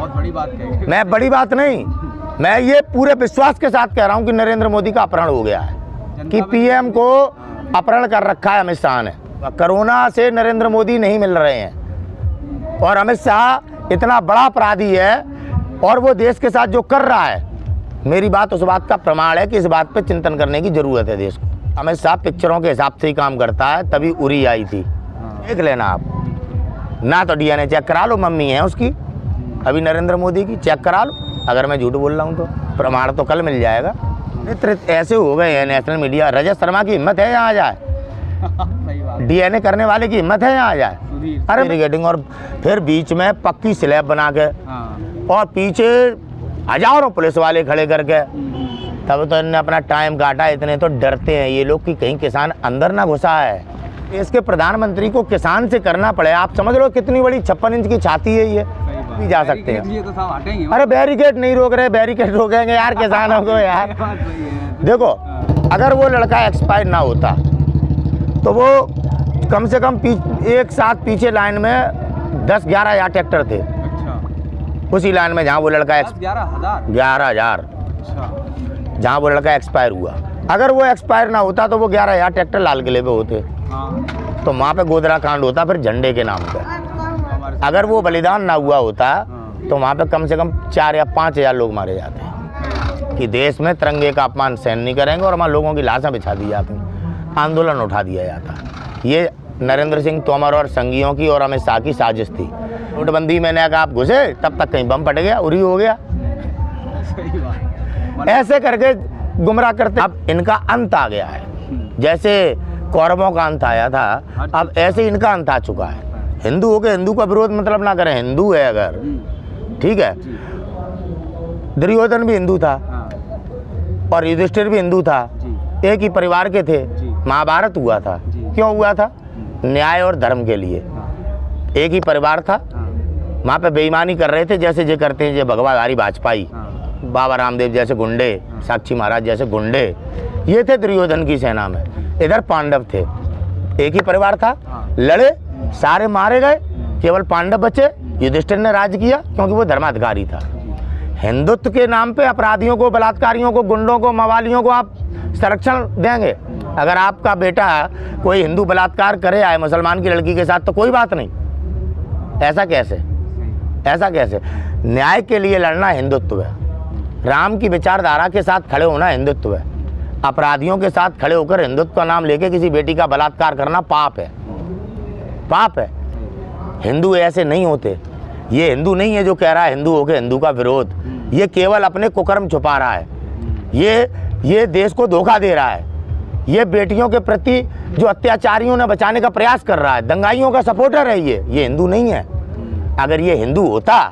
बहुत बड़ी बात कही। मैं बड़ी बात नहीं, मैं ये पूरे विश्वास के साथ कह रहा हूँ कि नरेंद्र मोदी का अपहरण हो गया है, कि पीएम को अपहरण कर रखा है अमित शाह ने। कोरोना से नरेंद्र मोदी नहीं मिल रहे हैं और अमित शाह इतना बड़ा अपराधी है और वो देश के साथ जो कर रहा है, मेरी बात उस बात का प्रमाण है कि इस बात पे चिंतन करने की जरूरत है देश को। अमित शाह पिक्चरों के हिसाब से ही काम करता है, तभी उरी आई थी। देख लेना आप, ना तो डीएनए चेक करा लो, मम्मी है उसकी अभी नरेंद्र मोदी की, चेक करा लो। अगर मैं झूठ बोल रहा हूँ तो प्रमाण तो कल मिल जाएगा। ऐसे हो गए हैं नेशनल मीडिया। रजत शर्मा की हिम्मत है यहाँ आ जाए, डीएनए करने वाले की हिम्मत है यहाँ आ जाए। अरे बैरिकेडिंग और फिर बीच में पक्की स्लैब बना के और पीछे हजारों पुलिस वाले खड़े करके, तब तो इन्होंने अपना टाइम काटा। इतने तो डरते हैं ये लोग कि कहीं किसान अंदर ना घुसा है। इसके प्रधानमंत्री को किसान से करना पड़े। आप समझ लो कितनी बड़ी 56 इंच की छाती है ये, भी जा सकते हैं। अरे बैरिकेड नहीं रोक रहे, बैरिकेड रोकेंगे यार किसानों को यार। देखो अगर वो लड़का एक्सपायर ना होता तो वो कम से कम एक साथ पीछे लाइन में 10-11 हजार ट्रैक्टर थे। उसी लाइन में जहाँ वो लड़का 11,000 जहाँ वो लड़का एक्सपायर हुआ। अगर वो एक्सपायर ना होता तो वो 11,000 ट्रैक्टर लाल किले पे होते, तो वहाँ पे गोदरा कांड होता फिर झंडे के नाम पे। अगर वो बलिदान ना हुआ होता तो वहाँ पे कम से कम 4 या 5 हजार लोग मारे जाते कि देश में तिरंगे का अपमान सहन नहीं करेंगे और वहाँ लोगों की लाशें बिछा दी जाती, आंदोलन उठा दिया जाता। ये नरेंद्र सिंह तोमर और संघियों की और अमित शाह की साजिश थी। नोटबंदी में ने कहा आप घुसे, तब तक कहीं बम फट गया, उरी हो गया। ऐसे करके गुमराह करते। अब इनका अंत आ गया है, जैसे कौरवों का अंत आया था, अब ऐसे इनका अंत आ चुका है। हिंदू हो के हिंदू का विरोध मतलब ना करें। हिंदू है अगर, ठीक है, दुर्योधन भी हिंदू था और युधिष्ठिर भी हिंदू था, एक ही परिवार के थे। महाभारत हुआ था, क्यों हुआ था? न्याय और धर्म के लिए। एक ही परिवार था, वहाँ पे बेईमानी कर रहे थे जैसे जे करते हैं, जे भगवाधारी वाजपेयी, बाबा रामदेव जैसे गुंडे, साक्षी महाराज जैसे गुंडे, ये थे दुर्योधन की सेना में। इधर पांडव थे, एक ही परिवार था, लड़े, सारे मारे गए, केवल पांडव बचे। युधिष्ठिर ने राज किया क्योंकि वो धर्माधिकारी था। हिंदुत्व के नाम पे अपराधियों को, बलात्कारियों को, गुंडों को, मवालियों को आप संरक्षण देंगे? अगर आपका बेटा कोई हिंदू बलात्कार करे आए मुसलमान की लड़की के साथ तो कोई बात नहीं। ऐसा कैसे? ऐसा कैसे? न्याय के लिए लड़ना हिंदुत्व है, राम की विचारधारा के साथ खड़े होना हिंदुत्व है। अपराधियों के साथ खड़े होकर हिंदुत्व का नाम लेके किसी बेटी का बलात्कार करना पाप है, पाप है। हिंदू ऐसे नहीं होते। ये हिंदू नहीं है जो कह रहा है हिंदू होके हिंदू का विरोध। ये केवल अपने कुकर्म छुपा रहा है, ये देश को धोखा दे रहा है। ये बेटियों के प्रति जो अत्याचारियों ने बचाने का प्रयास कर रहा है, दंगाइयों का सपोर्टर है ये हिंदू नहीं है। अगर ये हिंदू होता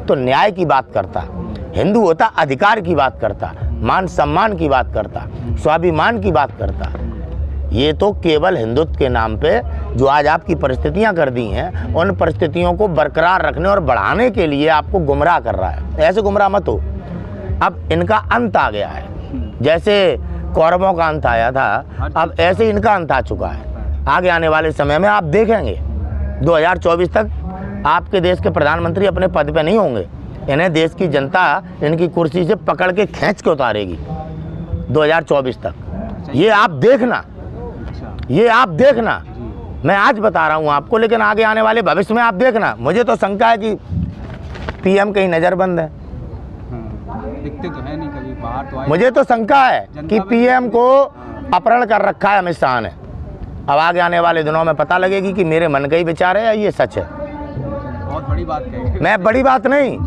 तो न्याय की बात करता, हिंदू होता अधिकार की बात करता, मान सम्मान की बात करता, स्वाभिमान की बात करता। ये तो केवल हिंदुत्व के नाम पे जो आज आपकी परिस्थितियां कर दी हैं, उन परिस्थितियों को बरकरार रखने और बढ़ाने के लिए आपको गुमराह कर रहा है। ऐसे गुमराह मत हो। अब इनका अंत आ गया है, जैसे कौरवों का अंत आया था, अब ऐसे इनका अंत आ चुका है। आगे आने वाले समय में आप देखेंगे 2024 तक आपके देश के प्रधानमंत्री अपने पद पे नहीं होंगे। इन्हें देश की जनता इनकी कुर्सी से पकड़ के खींच के उतारेगी 2024 तक। ये आप देखना, ये आप देखना। मैं आज बता रहा हूँ आपको, लेकिन आगे आने वाले भविष्य में आप देखना। मुझे तो शंका है कि पीएम कहीं नज़रबंद है। दिखते तो है नहीं कभी बाहर तो। मुझे तो शंका है कि पीएम को अपहरण कर रखा है अमित शाह ने। अब आगे आने वाले दिनों में पता लगेगी कि मेरे मन का ही विचार है या ये सच है। बहुत बड़ी बात कही। मैं बड़ी बात नहीं,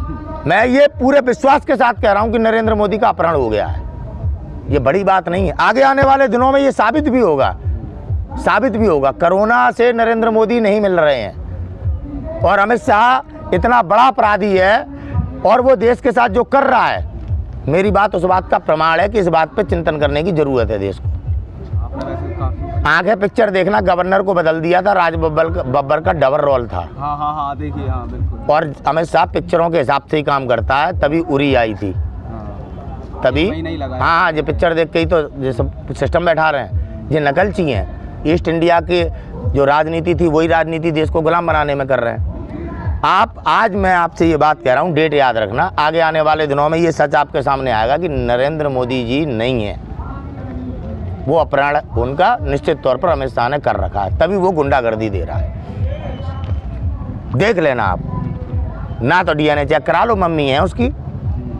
मैं ये पूरे विश्वास के साथ कह रहा हूँ कि नरेंद्र मोदी का अपहरण हो गया है। ये बड़ी बात नहीं है। आगे आने वाले दिनों में ये साबित भी होगा। कोरोना से नरेंद्र मोदी नहीं मिल रहे हैं और अमित शाह इतना बड़ा अपराधी है और वो देश के साथ जो कर रहा है, मेरी बात उस बात का प्रमाण है कि इस बात पे चिंतन करने की जरूरत है देश को। आगे पिक्चर देखना, गवर्नर को बदल दिया था, राज बब्बर का डबल रोल था। हाँ देखिए, हाँ बिल्कुल। और अमित शाह पिक्चरों के हिसाब से ही काम करता है, तभी उरी आई थी। तभी हाँ, ये पिक्चर देख के ही तो ये सब सिस्टम बैठा रहे हैं। ये नकलची हैं। ईस्ट इंडिया की जो राजनीति थी वही राजनीति देश को गुलाम बनाने में कर रहे हैं। आप आज मैं आपसे ये बात कह रहा हूँ, डेट याद रखना, आगे आने वाले दिनों में ये सच आपके सामने आएगा कि नरेंद्र मोदी जी नहीं है, वो अपहरण उनका निश्चित तौर पर अमित शाह ने कर रखा है, तभी वो गुंडागर्दी दे रहा है। देख लेना आप, ना तो डीएनए चेक करा लो, मम्मी है उसकी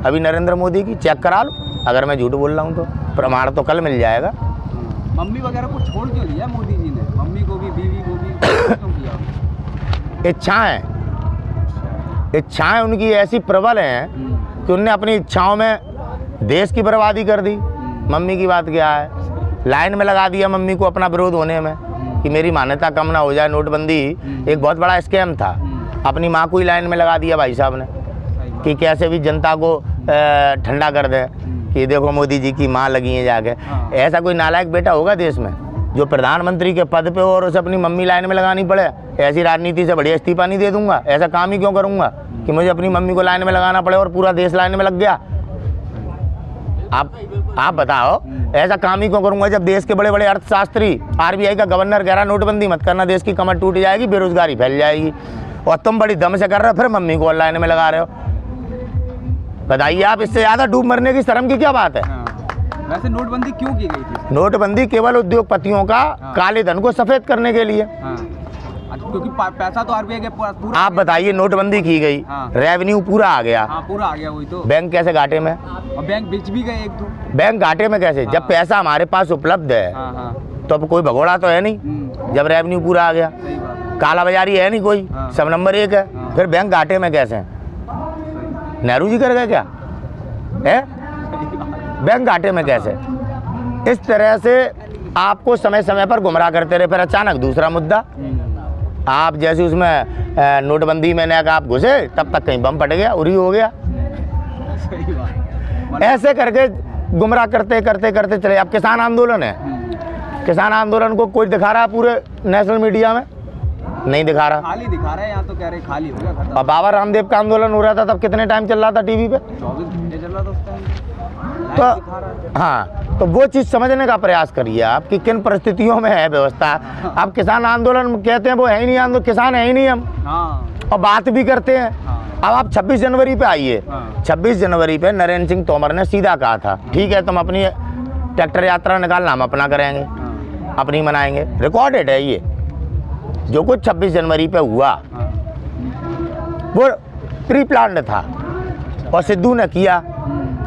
अभी नरेंद्र मोदी की, चेक करा लो। अगर मैं झूठ बोल रहा हूँ तो प्रमाण तो कल मिल जाएगा। मम्मी वगैरह को छोड़ क्यों दिया मोदी जी ने? मम्मी को भी, बीवी को भी क्यों किया? इच्छाएं उनकी ऐसी प्रबल हैं कि उनने अपनी इच्छाओं में देश की बर्बादी कर दी। मम्मी की बात क्या है, लाइन में लगा दिया मम्मी को अपना विरोध होने में कि मेरी मान्यता कम ना हो जाए। नोटबंदी एक बहुत बड़ा स्कैम था, अपनी माँ को ही लाइन में लगा दिया भाई साहब ने कि कैसे भी जनता को ठंडा कर दे कि देखो मोदी जी की माँ लगी है जाके। ऐसा कोई नालायक बेटा होगा देश में जो प्रधानमंत्री के पद पे हो और उसे अपनी मम्मी लाइन में लगानी पड़े? ऐसी राजनीति से बढ़िया इस्तीफा नहीं दे दूंगा, ऐसा काम ही क्यों करूंगा कि मुझे अपनी मम्मी को लाइन में लगाना पड़े और पूरा देश लाइन में लग गया। आप बताओ, ऐसा काम ही क्यों करूंगा जब देश के बड़े बड़े अर्थशास्त्री, आरबीआई का गवर्नर कह रहा नोटबंदी मत करना, देश की कमर टूट जाएगी, बेरोजगारी फैल जाएगी, और तुम बड़ी दम से कर रहे हो, फिर मम्मी को लाइन में लगा रहे हो। बताइए आप, इससे ज़्यादा डूब मरने की शर्म की क्या बात है? वैसे नोटबंदी क्यों की गई थी? नोटबंदी केवल उद्योगपतियों का काले धन को सफेद करने के लिए। क्योंकि पैसा तो आरबीआई के पूरा। आप बताइए, नोटबंदी की गई, रेवेन्यू पूरा आ गया, पूरा आ गया, वही तो। बैंक कैसे घाटे में? और बैंक बेच भी गए एक दो। बैंक घाटे में कैसे? जब पैसा हमारे पास उपलब्ध है तो अब कोई भगोड़ा तो है नहीं। जब रेवेन्यू पूरा आ गया, काला बाजारी है नहीं कोई, सब नंबर 1 है, फिर बैंक घाटे में कैसे? नेहरू जी कर गए क्या है? बैंक घाटे में कैसे? इस तरह से आपको समय समय पर गुमराह करते रहे। फिर अचानक दूसरा मुद्दा, आप जैसे उसमें नोटबंदी में ने आप घुसे, तब तक कहीं बम फट गया, उरी हो गया। सही बात। ऐसे करके गुमराह करते करते करते चले। अब किसान आंदोलन है, किसान आंदोलन को कोई दिखा रहा है पूरे नेशनल मीडिया में? नहीं दिखा रहा, खाली दिखा रहे हैं। यहाँ तो कह रहे खाली हो गया। और बाबा रामदेव का आंदोलन हो रहा था तब कितने टाइम चल रहा था टीवी पे? 24 घंटे चल रहा था उस टाइम। तो हाँ, तो वो चीज़ समझने का प्रयास करिए आप कि किन परिस्थितियों में है व्यवस्था। आप किसान आंदोलन कहते हैं, वो है ही नहीं आंदोलन, किसान है ही नहीं हम, और बात भी करते हैं। अब आप 26 जनवरी पे आइए। 26 जनवरी पे नरेंद्र सिंह तोमर ने सीधा कहा था, ठीक है तुम अपनी ट्रैक्टर यात्रा निकालना, हम अपना करेंगे, अपनी मनाएंगे। रिकॉर्डेड है ये, जो कुछ 26 जनवरी पे हुआ वो प्री प्लान्ड था और सिद्धू ने किया।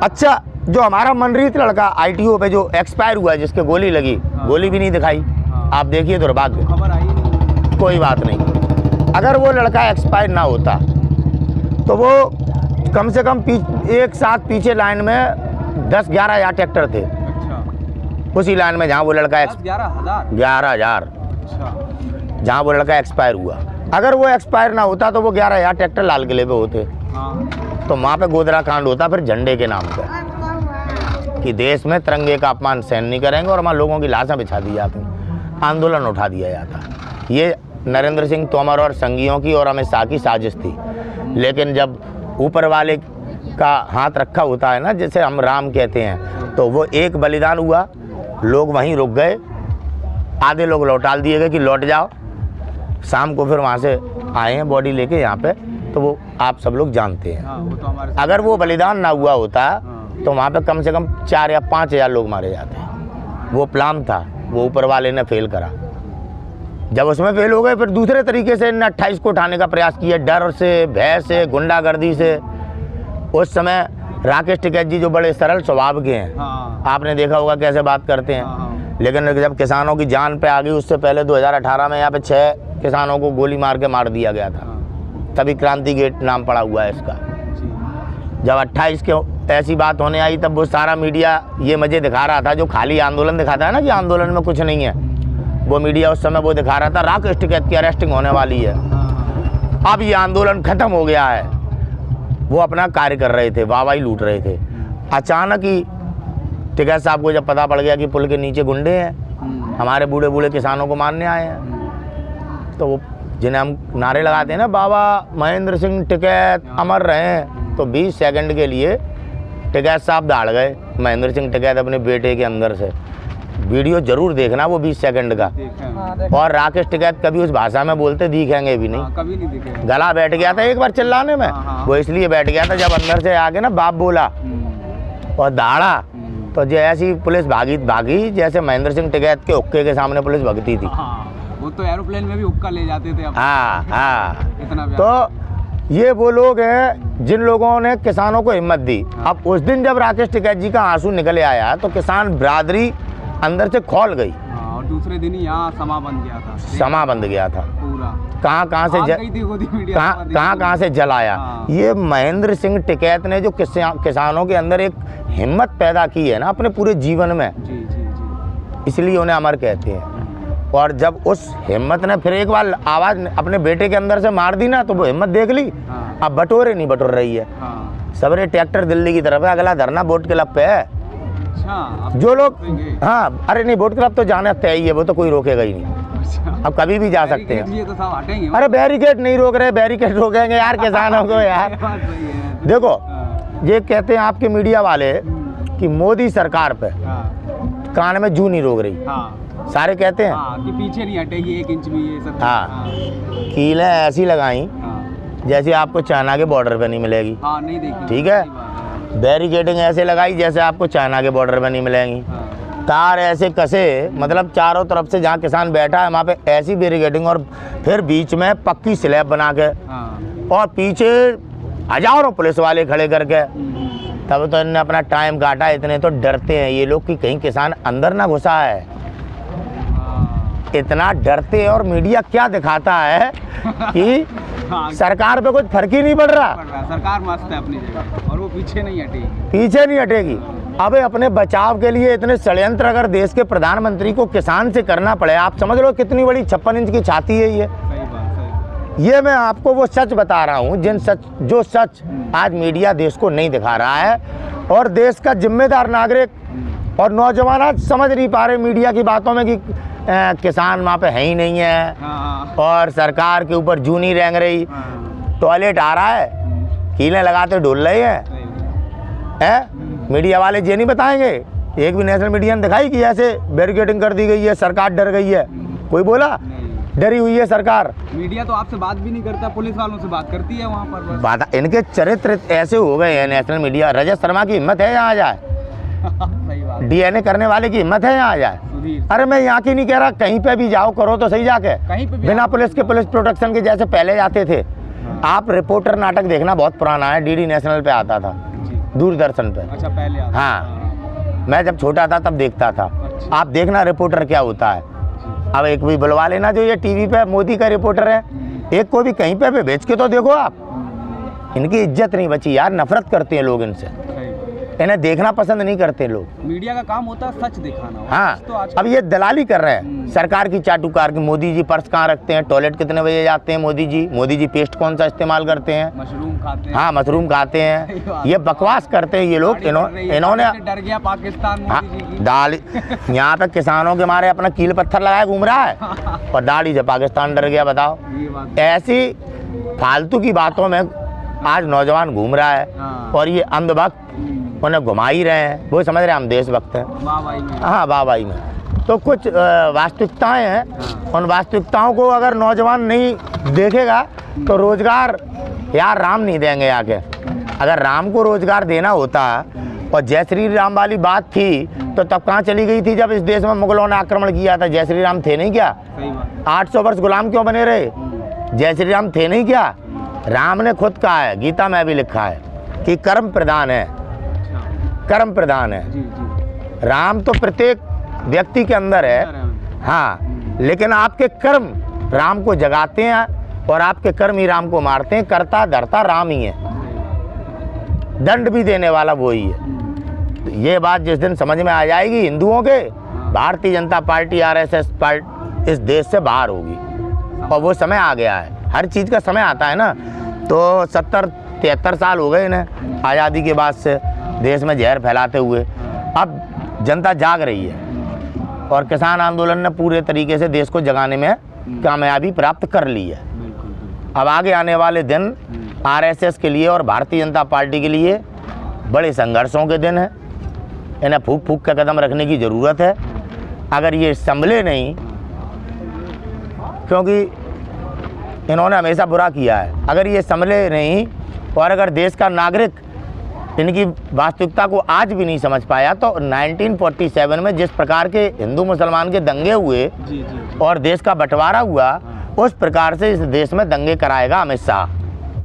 अच्छा, जो हमारा मनरीत लड़का आईटीओ पे जो एक्सपायर हुआ है, जिसके गोली लगी, गोली भी नहीं दिखाई। आप देखिए दुर्भाग्य, खबर आई नहीं। कोई बात नहीं, अगर वो लड़का एक्सपायर ना होता तो वो कम से कम एक साथ पीछे लाइन में 10-11 हज़ार ट्रैक्टर थे। अच्छा। उसी लाइन में जहाँ वो लड़का 11,000 जहाँ वो लड़का एक्सपायर हुआ। अगर वो एक्सपायर ना होता तो वो 11,000 ट्रैक्टर लाल किले पे होते। तो वहाँ पे गोदरा कांड होता फिर झंडे के नाम पे कि देश में तिरंगे का अपमान सहन नहीं करेंगे, और वहाँ लोगों की लाशें बिछा दी जाती, आंदोलन उठा दिया जाता। ये नरेंद्र सिंह तोमर और संघियों की और अमित शाह की साजिश थी। लेकिन जब ऊपर वाले का हाथ रखा होता है ना, जैसे हम राम कहते हैं, तो वो एक बलिदान हुआ, लोग वहीं रुक गए, आधे लोग लौटाल दिए गए कि लौट जाओ। शाम को फिर वहाँ से आए हैं बॉडी लेके यहाँ पे, तो वो आप सब लोग जानते हैं। वो तो अगर वो बलिदान ना हुआ होता तो वहाँ पे कम से कम 4 या 5 हज़ार लोग मारे जाते। वो प्लान था, वो ऊपर वाले ने फेल करा। जब उसमें फेल हो गए, फिर दूसरे तरीके से इन 28 को उठाने का प्रयास किया, डर से, भय से, गुंडागर्दी से। उस समय राकेश टिकैत जी जो बड़े सरल स्वभाव के हैं, आपने देखा होगा कैसे बात करते हैं। लेकिन जब किसानों की जान पे आ गई, उससे पहले 2018 में यहाँ पे 6 किसानों को गोली मार के मार दिया गया था, तभी क्रांति गेट नाम पड़ा हुआ है इसका। जब 28 के ऐसी बात होने आई, तब वो सारा मीडिया ये मज़े दिखा रहा था, जो खाली आंदोलन दिखाता है ना कि आंदोलन में कुछ नहीं है, वो मीडिया उस समय वो दिखा रहा था राकेश टिकैत की अरेस्टिंग होने वाली है। अब ये आंदोलन खत्म हो गया है, वो अपना कार्य कर रहे थे, वाहवाही लूट रहे थे। अचानक ही टिकैत साहब को जब पता पड़ गया कि पुल के नीचे गुंडे हैं, हमारे बूढ़े बूढ़े किसानों को मारने आए हैं, तो वो जिन्हें हम नारे लगाते हैं ना, बाबा महेंद्र सिंह टिकैत अमर रहे, तो 20 सेकंड के लिए टिकैत साहब दौड़ गए, महेंद्र सिंह टिकैत अपने बेटे के अंदर से, वीडियो जरूर देखना, वो 20 सेकंड का। और राकेश टिकैत कभी उस भाषा में बोलते दिखेंगे भी नहीं, कभी नहीं दिखे। गला बैठ गया था एक बार चिल्लाने में, वो इसलिए बैठ गया था जब अंदर से आके ना बाप बोला और दाड़ा, तो जैसी पुलिस भागी जैसे महेंद्र सिंह टिकैत के हुक्के के सामने पुलिस भगती थी। वो तो एरोप्लेन में भी हुक्का ले जाते थे। हाँ हाँ, इतना तो ये वो लोग हैं जिन लोगों ने किसानों को हिम्मत दी। अब उस दिन जब राकेश टिकैत जी का आंसू निकले आया तो किसान बिरादरी अंदर से खौल गई। और दूसरे दिन ही यहाँ समा बन गया था। समा बंद गया था पूरा, कहाँ से जल आया। ये महेंद्र सिंह टिकैत ने जो किसानों के अंदर एक हिम्मत पैदा की है ना अपने पूरे जीवन में, इसलिए उन्हें अमर कहते हैं। और जब उस हिम्मत ने फिर एक बार आवाज़ अपने बेटे के अंदर से मार दी ना, तो वो हिम्मत देख ली। अब बटोरे नहीं बटोर रही है, सबरे ट्रैक्टर दिल्ली की तरफ है, अगला धरना बोट क्लब पे है। जो लोग, हाँ अरे नहीं, बोट क्लब तो जाना तय ही है, वो तो कोई रोकेगा ही नहीं। अब कभी भी जा सकते हैं। तो सब हटेंगे। अरे बैरिकेड नहीं रोक रहे, बैरिकेड रोकेंगे यार किसानों को यार। देखो ये कहते हैं आपके मीडिया वाले कि मोदी सरकार पे कान में जू नहीं रोक रही, सारे कहते हैं कि पीछे नहीं हटेगी 1 इंच भी, ये सब। हाँ, कीलें ऐसी लगाई जैसे आपको चाइना के बॉर्डर पे नहीं मिलेगी। नहीं देखी। ठीक है, बैरिकेडिंग ऐसे लगाई जैसे आपको चाइना के बॉर्डर पे नहीं मिलेंगी। तार ऐसे कसे, मतलब चारों तरफ से जहाँ किसान बैठा है वहाँ पे ऐसी बैरिकेडिंग, और फिर बीच में पक्की स्लैब बना के, और पीछे हजारों पुलिस वाले खड़े करके। तब तो इन्होंने अपना टाइम काटा। इतने तो डरते हैं ये लोग कि कहीं किसान अंदर ना घुसा है, इतना डरते हैं। और मीडिया क्या दिखाता है कि सरकार पे कुछ फर्क ही नहीं पड़ रहा, सरकार मस्त है अपनी जगह और वो पीछे नहीं हटेगी। अबे अपने बचाव के लिए इतने षड्यंत्र अगर देश के प्रधानमंत्री को किसान से करना पड़े, आप समझ लो कितनी बड़ी 56 इंच की छाती है ये। सही बात। ये मैं आपको वो सच बता रहा हूँ जो सच आज मीडिया देश को नहीं दिखा रहा है। और देश का जिम्मेदार नागरिक और नौजवान आज समझ नहीं पा रहे मीडिया की बातों में कि किसान वहाँ पे है ही नहीं है, और सरकार के ऊपर जू नहीं रेंग रही। टॉयलेट आ रहा है, कीलें लगाते डोल रहे हैं। मीडिया वाले ये नहीं बताएंगे, एक भी नेशनल मीडिया ने दिखाई कि ऐसे बैरिकेडिंग कर दी गई है, सरकार डर गई है, कोई बोला? डरी हुई है सरकार। मीडिया तो आपसे बात भी नहीं करता, पुलिस वालों से बात करती है वहाँ पर। बात, इनके चरित्र ऐसे हो गए हैं नेशनल मीडिया। रजत शर्मा की हिम्मत है यहाँ आ जाए, डीएनए करने वाले की हिम्मत है यहाँ आ जाए। अरे मैं यहाँ की नहीं कह रहा, कहीं पे भी जाओ, करो तो सही जाके, कहीं पे बिना पुलिस के, पुलिस प्रोटेक्शन के जैसे पहले जाते थे। आप रिपोर्टर नाटक देखना, बहुत पुराना है, डीडी नेशनल पे आता था, दूरदर्शन पे। अच्छा, पहले आता। हाँ, मैं जब छोटा था तब देखता था। आप देखना रिपोर्टर क्या होता है। अब एक भी बुलवा लेना जो ये टीवी पे मोदी का रिपोर्टर है, एक को भी कहीं पे भेज के तो देखो आप। इनकी इज्जत नहीं बची यार, नफरत करते हैं लोग इनसे, इन्हें देखना पसंद नहीं करते लोग। मीडिया का काम होता है सच दिखाना। हाँ, तो अब ये दलाली कर रहे हैं सरकार की चाटुकार की। मोदी जी पर्स कहाँ रखते हैं, टॉयलेट कितने बजे जाते हैं मोदी जी पेस्ट कौन सा इस्तेमाल करते हैं, मशरूम खाते हैं। हाँ, मशरूम खाते हैं। ये बकवास करते हैं ये लोग। इन्होंने डर गया पाकिस्तान मोदी जी की। दाढ़ी यहाँ पे किसानों के मारे अपना कील पत्थर लगाए घूम रहा है, और दाढ़ी से पाकिस्तान डर गया। बताओ, ऐसी फालतू की बातों में आज नौजवान घूम रहा है, और ये अंधभक्त उन्हें घुमा ही रहे हैं। वो समझ रहे हैं हम देशभक्त हैं। हाँ, वाहवाही में तो कुछ वास्तविकताएं हैं। उन वास्तविकताओं को अगर नौजवान नहीं देखेगा तो रोजगार यार राम नहीं देंगे आके। अगर राम को रोजगार देना होता, और जय श्री राम वाली बात थी, तो तब कहाँ चली गई थी जब इस देश में मुगलों ने आक्रमण किया था? जय श्री राम थे नहीं क्या? 800 वर्ष गुलाम क्यों बने रहे? जय श्री राम थे नहीं क्या? राम ने खुद कहा है, गीता में भी लिखा है कि कर्म प्रधान है, कर्म प्रधान है। राम तो प्रत्येक व्यक्ति के अंदर है, हाँ, लेकिन आपके कर्म राम को जगाते हैं, और आपके कर्म ही राम को मारते हैं। करता धरता राम ही है, दंड भी देने वाला वो ही है। ये बात जिस दिन समझ में आ जाएगी हिंदुओं के, Bharatiya Janata party RSS party इस देश से बाहर होगी। और वो समय आ गया है, हर चीज़ का समय आता है ना। तो 70-73 साल हो गए इन्हें आज़ादी के बाद से देश में जहर फैलाते हुए। अब जनता जाग रही है, और किसान आंदोलन ने पूरे तरीके से देश को जगाने में कामयाबी प्राप्त कर ली है। अब आगे आने वाले दिन RSS के लिए और भारतीय जनता पार्टी के लिए बड़े संघर्षों के दिन हैं। इन्हें फूक फूक के कदम रखने की ज़रूरत है। अगर ये संभले नहीं, क्योंकि इन्होंने हमेशा बुरा किया है, अगर ये संभले नहीं और अगर देश का नागरिक इनकी वास्तविकता को आज भी नहीं समझ पाया, तो 1947 में जिस प्रकार के हिंदू मुसलमान के दंगे हुए और देश का बंटवारा हुआ, उस प्रकार से इस देश में दंगे कराएगा अमित शाह।